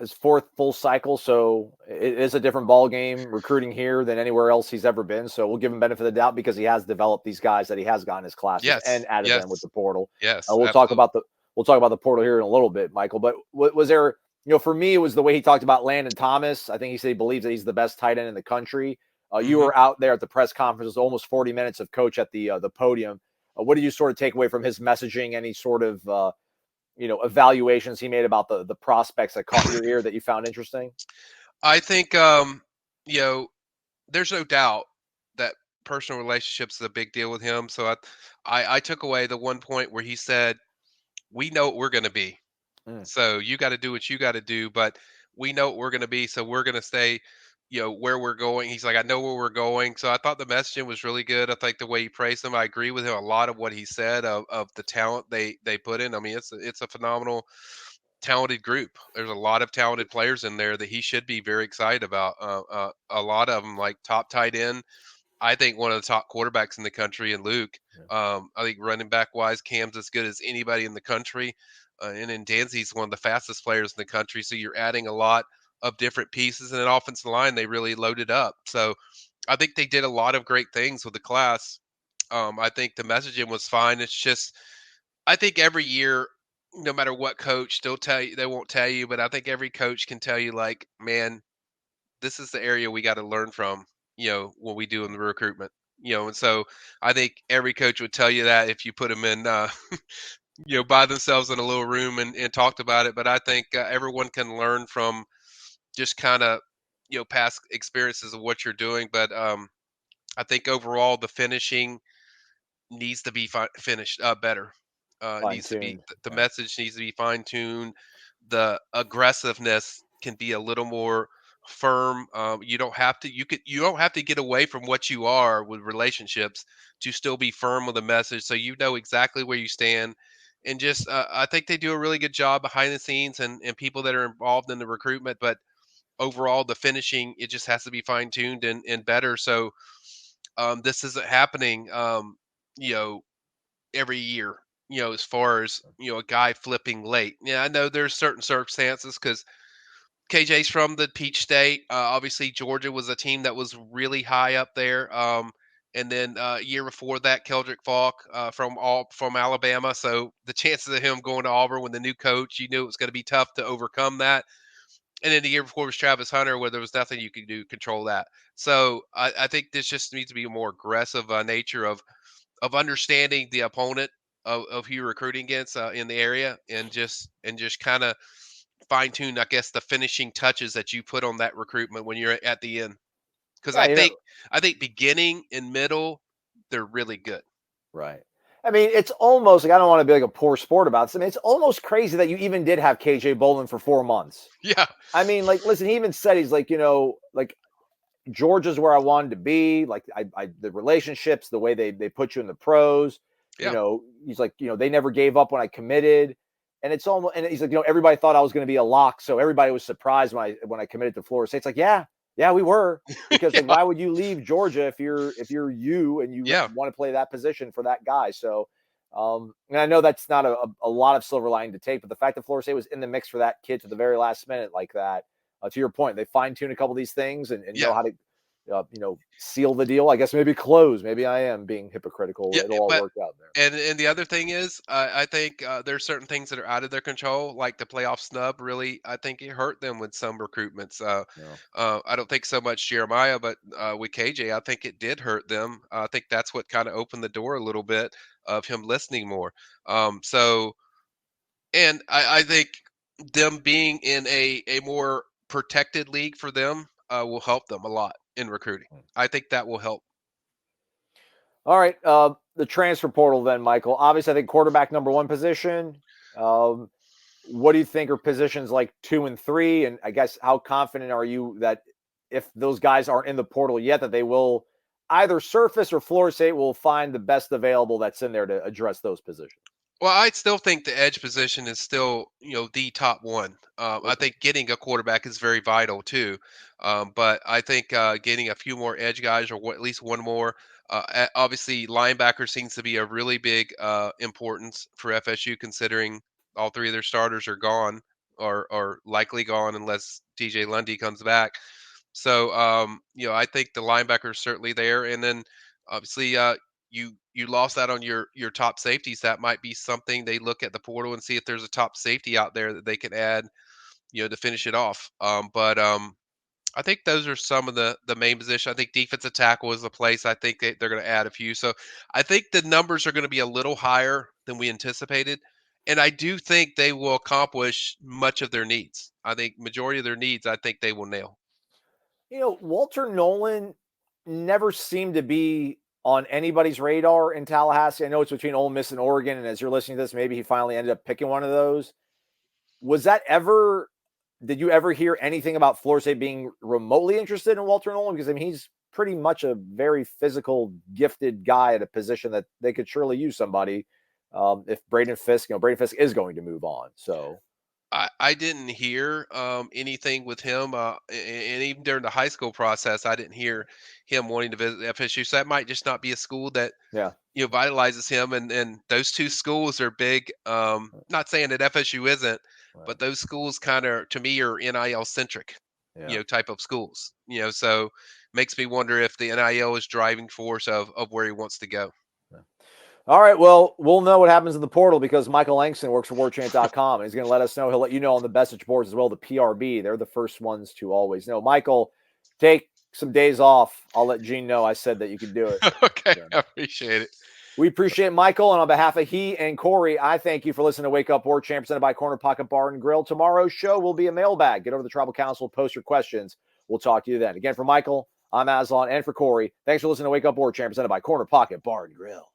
Speaker 3: It's fourth full cycle, so it is a different ball game recruiting here than anywhere else he's ever been. So we'll give him benefit of the doubt because he has developed these guys that he has gotten his classes and added them with the portal.
Speaker 8: Yes,
Speaker 3: we'll talk about the portal here in a little bit, Michael. But was there, for me, it was the way he talked about Landon Thomas. I think he said he believes that he's the best tight end in the country. You were out there at the press conference, almost 40 minutes of coach at the podium. What did you sort of take away from his messaging? Any sort of evaluations he made about the prospects that caught your ear that you found interesting?
Speaker 8: I think there's no doubt that personal relationships is a big deal with him. So I took away the one point where he said, "We know what we're going to be. So you got to do what you got to do, but we know what we're going to be. So we're going to stay." Where we're going. He's like, I know where we're going. So I thought the messaging was really good. I think the way he praised him, I agree with him a lot of what he said of the talent they put in. I mean, it's a phenomenal, talented group. There's a lot of talented players in there that he should be very excited about. A lot of them, like top tight end. I think one of the top quarterbacks in the country, and Luke. I think running back wise, Cam's as good as anybody in the country. And then Danzy's one of the fastest players in the country. So you're adding a lot of different pieces, and an offensive line they really loaded up. So I think they did a lot of great things with the class. I think the messaging was fine. It's just I think every year, no matter what coach, they won't tell you, but I think every coach can tell you, like, man, this is the area we got to learn from. When we do in the recruitment. And so I think every coach would tell you that if you put them in. By themselves in a little room and talked about it. But I think everyone can learn from just kind of, past experiences of what you're doing. But I think overall the finishing needs to be finished better. Needs to be the message needs to be fine tuned. The aggressiveness can be a little more firm. You don't have to. You don't have to get away from what you are with relationships to still be firm with a message. So you know exactly where you stand, and just I think they do a really good job behind the scenes and people that are involved in the recruitment. But overall, the finishing, it just has to be fine tuned and better. So this isn't happening. You know, every year. You know, as far as a guy flipping late. Yeah, I know there's certain circumstances because KJ's from the Peach State. Obviously, Georgia was a team that was really high up there. And then year before that, Keldrick Falk from Alabama. So the chances of him going to Auburn with the new coach, you knew it was going to be tough to overcome that. And then the year before was Travis Hunter, where there was nothing you could do to control that. So I think this just needs to be a more aggressive nature of understanding the opponent of who you're recruiting against in the area, and just kind of fine tune, I guess, the finishing touches that you put on that recruitment when you're at the end. Because
Speaker 3: Yeah,
Speaker 8: I think beginning and middle, they're really good.
Speaker 3: Right. I mean, it's almost like, I don't want to be like a poor sport about this. I mean, it's almost crazy that you even did have KJ Bolin for 4 months.
Speaker 8: Yeah.
Speaker 3: I mean, like, listen, he even said, he's like, like, Georgia's where I wanted to be. Like, the relationships, the way they put you in the pros,
Speaker 8: Yeah.
Speaker 3: he's like, they never gave up when I committed. And it's almost, and he's like, everybody thought I was going to be a lock. So everybody was surprised when I committed to Florida State. It's like, yeah, we were, because like, why would you leave Georgia if you're you and you want to play that position for that guy? So, and I know that's not a lot of silver lining to take, but the fact that Florida State was in the mix for that kid to the very last minute like that, to your point, they fine tune a couple of these things and know how to, seal the deal. I guess maybe close. Maybe I am being hypocritical.
Speaker 8: Yeah,
Speaker 3: It'll all work out there.
Speaker 8: And the other thing is, I think there's certain things that are out of their control, like the playoff snub. Really, I think it hurt them with some recruitments. I don't think so much Jeremiah, but with KJ, I think it did hurt them. I think that's what kind of opened the door a little bit of him listening more. And I think them being in a more protected league for them will help them a lot in recruiting. I think that will help.
Speaker 3: All right. The transfer portal then, Michael. Obviously, I think quarterback number 1 position. What do you think are positions like 2 and 3? And I guess how confident are you that if those guys aren't in the portal yet, that they will either surface or Florida State will find the best available that's in there to address those positions?
Speaker 8: Well, I still think the edge position is still, the top one. I think getting a quarterback is very vital too. But I think getting a few more edge guys, or at least one more. Obviously, linebacker seems to be a really big importance for FSU, considering all 3 of their starters are gone or likely gone unless TJ Lundy comes back. So, I think the linebacker is certainly there. And then obviously, you lost out on your top safeties. That might be something they look at the portal and see if there's a top safety out there that they can add, to finish it off. But I think those are some of the main positions. I think defensive tackle is a place I think they're going to add a few. So I think the numbers are going to be a little higher than we anticipated. And I do think they will accomplish much of their needs. I think majority of their needs, I think they will nail.
Speaker 3: Walter Nolan never seemed to be on anybody's radar in Tallahassee. I know it's between Ole Miss and Oregon, and as you're listening to this, maybe he finally ended up picking one of those. Did you ever hear anything about Florida State being remotely interested in Walter Nolan? Because, I mean, he's pretty much a very physical, gifted guy at a position that they could surely use somebody if Braden Fisk is going to move on. So
Speaker 8: I didn't hear anything with him, and even during the high school process, I didn't hear him wanting to visit FSU. So that might just not be a school that vitalizes him. And those 2 schools are big. Not saying that FSU isn't, but those schools kind of, to me, are NIL centric, type of schools. So makes me wonder if the NIL is driving force of where he wants to go.
Speaker 3: All right, well, we'll know what happens in the portal because Michael Langston works for Warchant.com, and he's going to let us know. He'll let you know on the message boards as well, the PRB. They're the first ones to always know. Michael, take some days off. I'll let Gene know I said that you could do it.
Speaker 8: Okay, I appreciate it.
Speaker 3: We appreciate Michael, and on behalf of he and Corey, I thank you for listening to Wake Up Warchant, presented by Corner Pocket Bar and Grill. Tomorrow's show will be a mailbag. Get over to the Tribal Council, post your questions. We'll talk to you then. Again, for Michael, I'm Aslan, and for Corey, thanks for listening to Wake Up Warchant, presented by Corner Pocket Bar and Grill.